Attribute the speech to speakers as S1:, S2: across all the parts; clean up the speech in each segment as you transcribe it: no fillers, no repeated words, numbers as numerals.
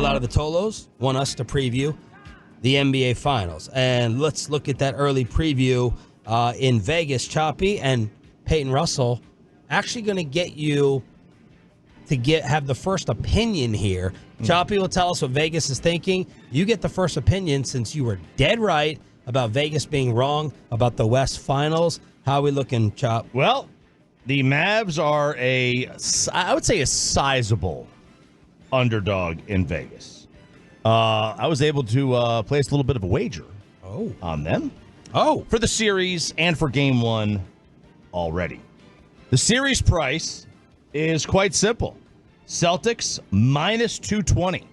S1: lot of the Tolos want us to preview the NBA Finals. And let's look at that early preview in Vegas. Choppy and Peyton Russell actually going to get you to have the first opinion here. Choppy will tell us what Vegas is thinking. You get the first opinion since you were dead right about Vegas being wrong about the West Finals. How are we looking, Chop?
S2: Well, the Mavs are I would say a sizable underdog in Vegas. I was able to place a little bit of a wager on them. For the series and for Game 1 already. The series price is quite simple. Celtics minus 220.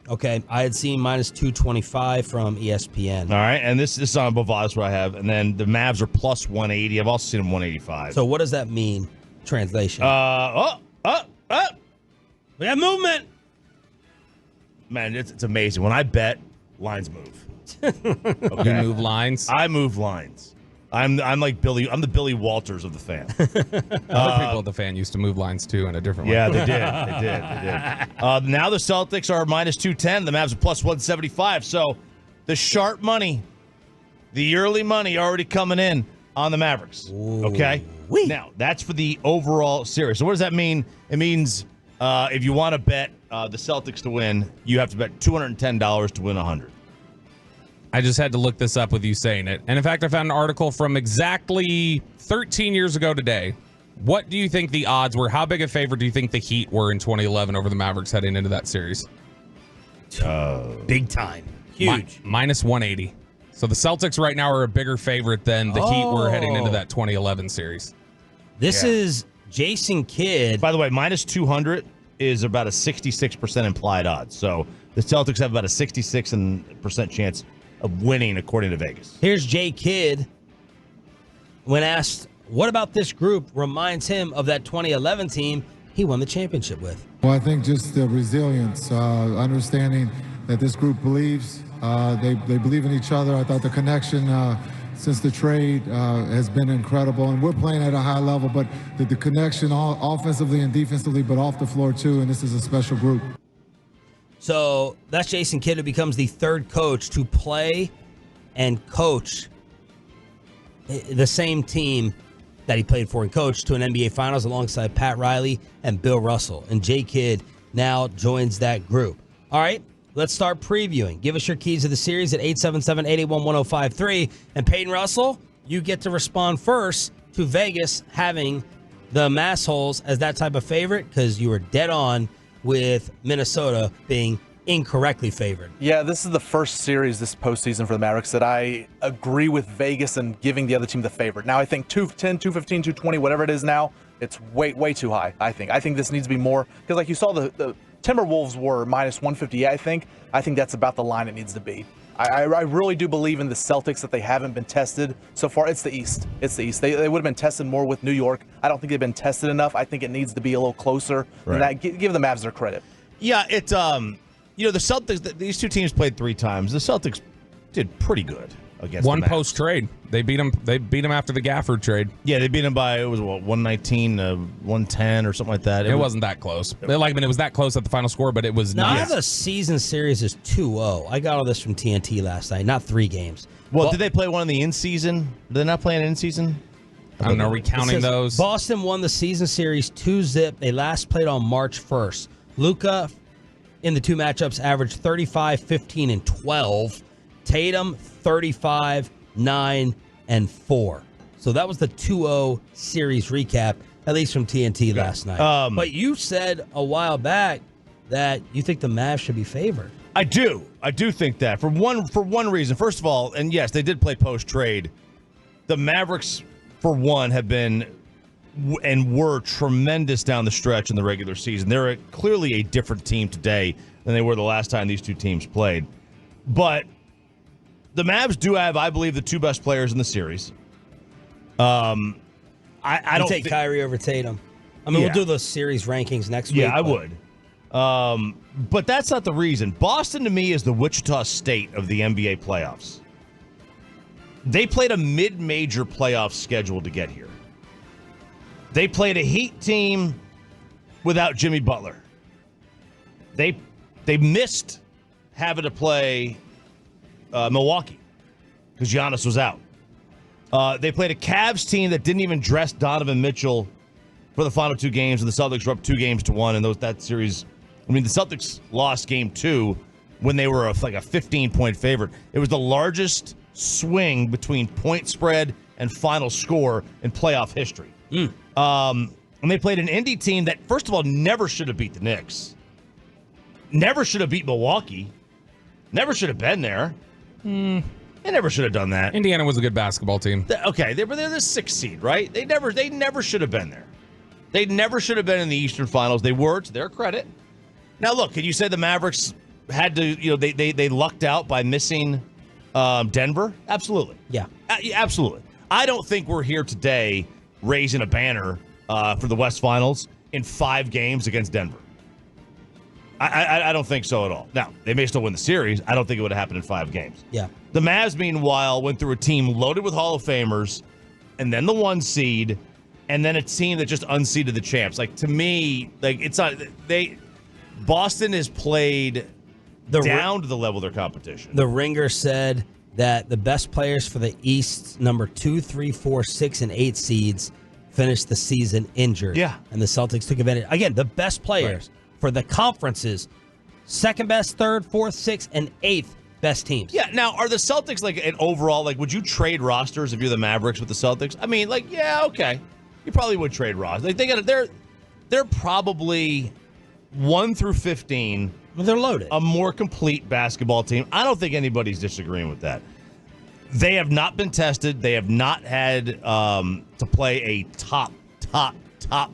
S1: Okay, I had seen minus 225 from ESPN.
S2: All right, and this is on Bovada, what I have. And then the Mavs are plus 180. I've also seen them 185.
S1: So what does that mean, translation?
S2: We
S1: have movement.
S2: Man, it's amazing. When I bet, lines move.
S3: Okay. You move lines?
S2: I move lines. I'm like Billy. I'm the Billy Walters of the fan.
S3: Other people at the fan used to move lines too in a different way.
S2: Yeah, they did. Now the Celtics are minus 210. The Mavs are plus 175. So the sharp money, the early money already coming in on the Mavericks.
S1: Ooh.
S2: Okay? Now, that's for the overall series. So what does that mean? It means if you want to bet the Celtics to win, you have to bet $210 to win 100.
S3: I just had to look this up with you saying it. And in fact, I found an article from exactly 13 years ago today. What do you think the odds were? How big a favorite do you think the Heat were in 2011 over the Mavericks heading into that series?
S1: Big time. Huge.
S3: Minus 180. So the Celtics right now are a bigger favorite than the Heat were heading into that 2011 series.
S1: This is Jason Kidd.
S2: By the way, minus 200 is about a 66% implied odds. So the Celtics have about a 66% chance of winning, according to Vegas.
S1: Here's Jay Kidd. When asked, what about this group reminds him of that 2011 team he won the championship with?
S4: Well, I think just the resilience, understanding that this group believes. They believe in each other. I thought the connection since the trade has been incredible. And we're playing at a high level, but the connection offensively and defensively, but off the floor too. And this is a special group.
S1: So that's Jason Kidd, who becomes the third coach to play and coach the same team that he played for and coached to an NBA Finals alongside Pat Riley and Bill Russell. And Jay Kidd now joins that group. All right, let's start previewing. Give us your keys to the series at 877-881-1053. And Peyton Russell, you get to respond first to Vegas having the Massholes as that type of favorite because you were dead on with Minnesota being incorrectly favored.
S5: Yeah, this is the first series this postseason for the Mavericks that I agree with Vegas and giving the other team the favorite. Now, I think 210, 215, 220, whatever it is now, it's way too high, I think. I think this needs to be more, because like you saw, the Timberwolves were minus 150, I think. I think that's about the line it needs to be. I really do believe in the Celtics that they haven't been tested so far. It's the East. It's the East. They would have been tested more with New York. I don't think they've been tested enough. I think it needs to be a little closer than that. Give the Mavs their credit.
S2: Yeah, it's the Celtics. These two teams played 3 times. The Celtics did pretty good against
S3: one
S2: the Mavs.
S3: Post trade. They beat them. They beat them after the Gafford trade.
S2: Yeah, they beat them by 119 to 110 or something like that.
S3: It wasn't that close. It was that close at the final score, but it was
S1: now,
S3: not.
S1: The season series is 2-0. I got all this from TNT last night, not 3 games.
S2: Well, did they play one in the in-season? Did they not play an in-season?
S3: I don't know. Are we counting those?
S1: Boston won the season series 2-0. They last played on March 1st. Luka, in the 2 matchups, averaged 35, 15, and 12. Tatum, 35, 9, and 4. So that was the 2-0 series recap, at least from TNT last night. But you said a while back that you think the Mavs should be favored.
S2: I do think that for one reason. First of all, and yes, they did play post-trade. The Mavericks, for one, have been and were tremendous down the stretch in the regular season. They're clearly a different team today than they were the last time these two teams played. But the Mavs do have, I believe, the 2 best players in the series. I don't
S1: take Kyrie over Tatum. I mean, we'll do the series rankings next week.
S2: Yeah, I would. But that's not the reason. Boston, to me, is the Wichita State of the NBA playoffs. They played a mid-major playoff schedule to get here. They played a Heat team without Jimmy Butler. They They missed having to play Milwaukee because Giannis was out. They played a Cavs team that didn't even dress Donovan Mitchell for the final 2 games, and the Celtics were up 2-1, and that series. I mean, the Celtics lost game 2 when they were like a 15-point favorite. It was the largest swing between point spread and final score in playoff history. And they played an Indy team that, first of all, never should have beat the Knicks. Never should have beat Milwaukee. Never should have been there. They never should have done that.
S3: Indiana was a good basketball team.
S2: Okay, they're the 6th seed, right? They never should have been there. They never should have been in the Eastern Finals. They were, to their credit. Now, look, can you say the Mavericks had to, they lucked out by missing Denver? Absolutely.
S1: Yeah.
S2: Absolutely. I don't think we're here today raising a banner for the West Finals in 5 games against Denver. I don't think so at all. Now, they may still win the series. I don't think it would have happened in 5 games.
S1: Yeah.
S2: The Mavs, meanwhile, went through a team loaded with Hall of Famers, and then the 1 seed, and then a team that just unseeded the champs. Like, to me, like, it's not Boston has played down to the level of their competition.
S1: The Ringer said that the best players for the East, number 2, 3, 4, 6, and 8 seeds, finished the season injured.
S2: Yeah.
S1: And the Celtics took advantage. Again, the best players for the conferences, 2nd best, 3rd, 4th, 6th, and 8th best teams.
S2: Yeah. Now, are the Celtics like an overall? Like, would you trade rosters if you're the Mavericks with the Celtics? I mean, like, yeah, okay, you probably would trade rosters. Like, they're probably 1 through 15.
S1: Well, they're loaded.
S2: A more complete basketball team. I don't think anybody's disagreeing with that. They have not been tested. They have not had to play a top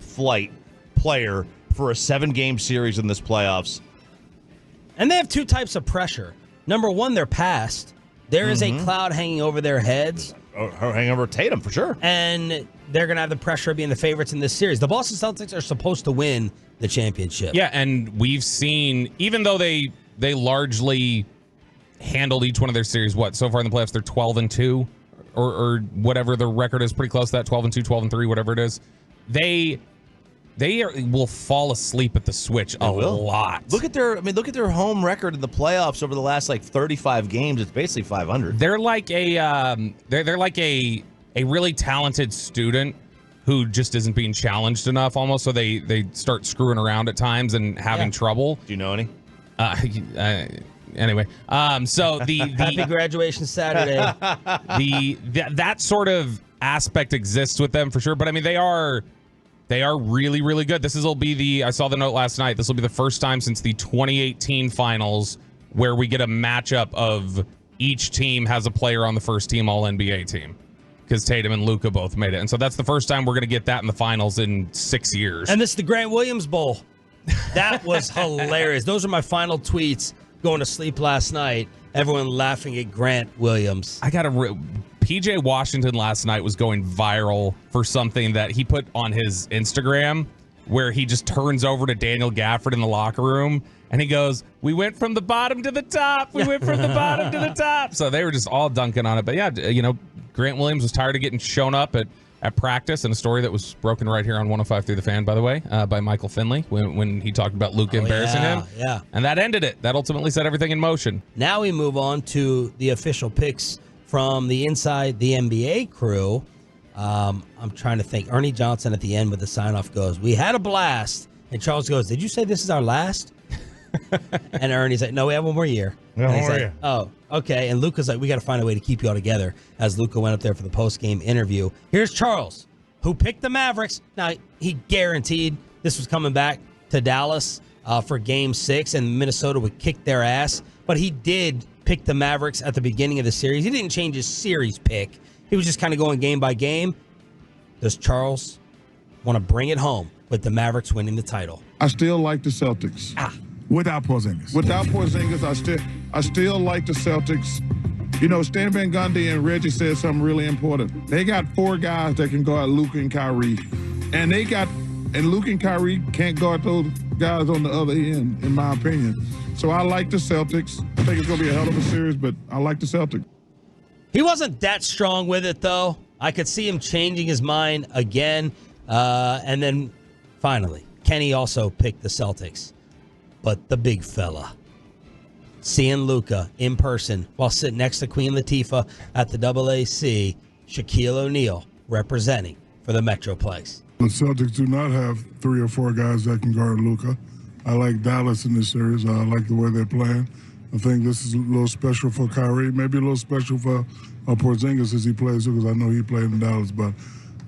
S2: flight player for a 7-game series in this playoffs.
S1: And they have 2 types of pressure. Number 1, they're past. There is a cloud hanging over their heads.
S2: Hang over Tatum, for sure.
S1: And they're going to have the pressure of being the favorites in this series. The Boston Celtics are supposed to win the championship.
S3: Yeah, and we've seen, even though they largely handled each one of their series, so far in the playoffs, they're 12-2, or whatever the record is, pretty close to that, 12-2, 12-3, whatever it is. They will fall asleep at the switch a lot.
S2: Look at their home record in the playoffs over the last 35 games. It's basically 500.
S3: They're like they're like a really talented student who just isn't being challenged enough, almost. So they start screwing around at times and having trouble.
S2: Do you know any?
S3: Anyway, so the
S1: happy graduation Saturday.
S3: that sort of aspect exists with them for sure. But I mean, they are really, really good. I saw the note last night. This will be the first time since the 2018 finals where we get a matchup of each team has a player on the first team All-NBA team, because Tatum and Luka both made it. And so that's the first time we're going to get that in the finals in 6 years.
S1: And this is the Grant Williams Bowl. That was hilarious. Those are my final tweets going to sleep last night. Everyone laughing at Grant Williams.
S3: PJ Washington last night was going viral for something that he put on his Instagram, where he just turns over to Daniel Gafford in the locker room and he goes, "We went from the bottom to the top. We went from the bottom to the top." So they were just all dunking on it. But yeah, Grant Williams was tired of getting shown up at practice, and a story that was broken right here on 105 through the Fan, by the way, by Michael Finley when he talked about Luka embarrassing him.
S1: Yeah.
S3: And that ended it. That ultimately set everything in motion.
S1: Now we move on to the official picks from the Inside the NBA crew. I'm trying to think. Ernie Johnson at the end with the sign-off goes, "We had a blast." And Charles goes, "Did you say this is our last?" And Ernie's like, "No, we have one more year."
S2: Yeah, one more year.
S1: Oh, okay. And Luca's like, "We got to find a way to keep you all together," as Luka went up there for the post-game interview. Here's Charles, who picked the Mavericks. Now, he guaranteed this was coming back to Dallas for Game 6, and Minnesota would kick their ass. But he did pick the Mavericks at the beginning of the series. He didn't change his series pick. He was just kind of going game by game. Does Charles want to bring it home with the Mavericks winning the title?
S6: I still like the Celtics.
S7: Without Porzingis.
S6: Without Porzingis, I still like the Celtics. Stan Van Gundy and Reggie said something really important. They got 4 guys that can guard Luka and Kyrie. And Luka and Kyrie can't guard those guys on the other end, in my opinion. So I like the Celtics. I think it's going to be a hell of a series, but I like the Celtics.
S1: He wasn't that strong with it, though. I could see him changing his mind again. And then finally, Kenny also picked the Celtics. But the big fella, seeing Luka in person while sitting next to Queen Latifah at the AAC, Shaquille O'Neal representing for the Metroplex.
S6: The Celtics do not have 3 or 4 guys that can guard Luka. I like Dallas in this series. I like the way they're playing. I think this is a little special for Kyrie, maybe a little special for Porzingis as he plays, because I know he played in Dallas, but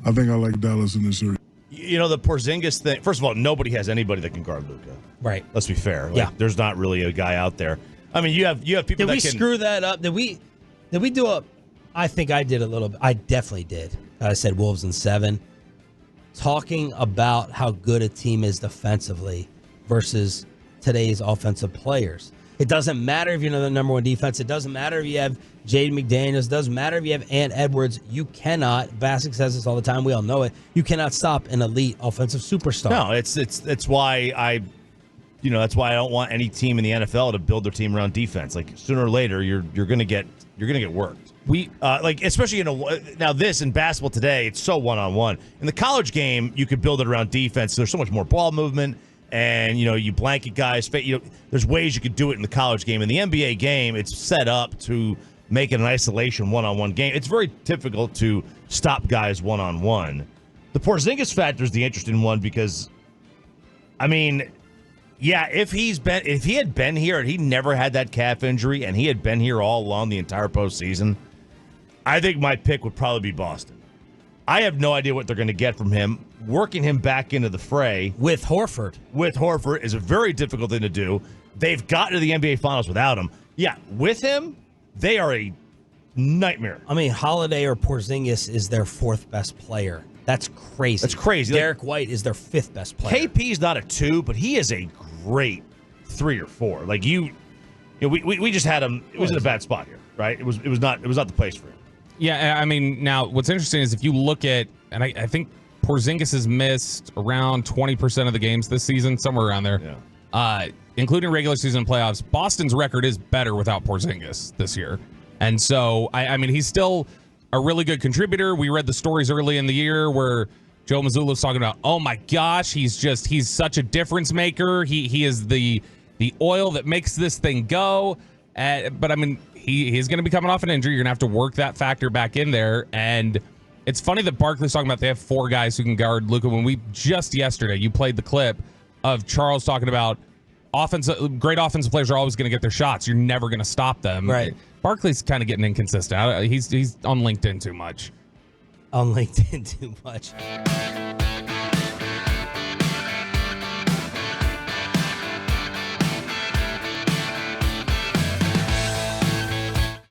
S6: I think I like Dallas in this series.
S2: You know, the Porzingis thing, first of all, nobody has anybody that can guard Luka.
S1: Right.
S2: Let's be fair.
S1: Yeah.
S2: There's not really a guy out there. I mean, you have people
S1: Did
S2: that
S1: we
S2: can...
S1: screw that up? Did we do a... I think I did a little bit. I definitely did. I said Wolves in 7. Talking about how good a team is defensively versus today's offensive players. It doesn't matter if you're the number 1 defense. It doesn't matter if you have Jaden McDaniels. It doesn't matter if you have Ant Edwards. You cannot, Bassick says this all the time, we all know it, you cannot stop an elite offensive superstar.
S2: No, it's why that's why I don't want any team in the NFL to build their team around defense. Like, sooner or later, you're gonna get worked. We especially now this in basketball today, it's so one-on-one. In the college game, you could build it around defense. There's so much more ball movement, and you blanket guys. There's ways you could do it in the college game. In the NBA game, it's set up to make it an isolation one-on-one game. It's very difficult to stop guys one-on-one. The Porzingis factor is the interesting one because, I mean, yeah, if he had been here and he never had that calf injury and he had been here all along the entire postseason, I think my pick would probably be Boston. I have no idea what they're going to get from him. Working him back into the fray
S1: with Horford
S2: is a very difficult thing to do. They've gotten to the NBA Finals without him. Yeah, with him, they are a nightmare.
S1: I mean, Holiday or Porzingis is their 4th best player. That's crazy.
S2: That's crazy.
S1: Derek White is their 5th best player.
S2: KP's not a 2, but he is a great 3 or 4. Like we just had him. It was in a bad spot here, right? It was not the place for him.
S3: Yeah, I mean, now what's interesting is if you look at, and I think Porzingis has missed around 20% of the games this season, somewhere around there.
S2: Yeah.
S3: Including regular season playoffs. Boston's record is better without Porzingis this year. And so, I mean, he's still a really good contributor. We read the stories early in the year where Joe Mazzulla's talking about, oh my gosh, he's such a difference maker. He is the oil that makes this thing go. But I mean, he's going to be coming off an injury. You're going to have to work that factor back in there. And it's funny that Barkley's talking about they have 4 guys who can guard Luka. When we just yesterday, you played the clip of Charles talking about great offensive players are always going to get their shots. You're never going to stop them.
S1: Right.
S3: Barkley's kind of getting inconsistent. He's on LinkedIn too much.
S1: On LinkedIn too much.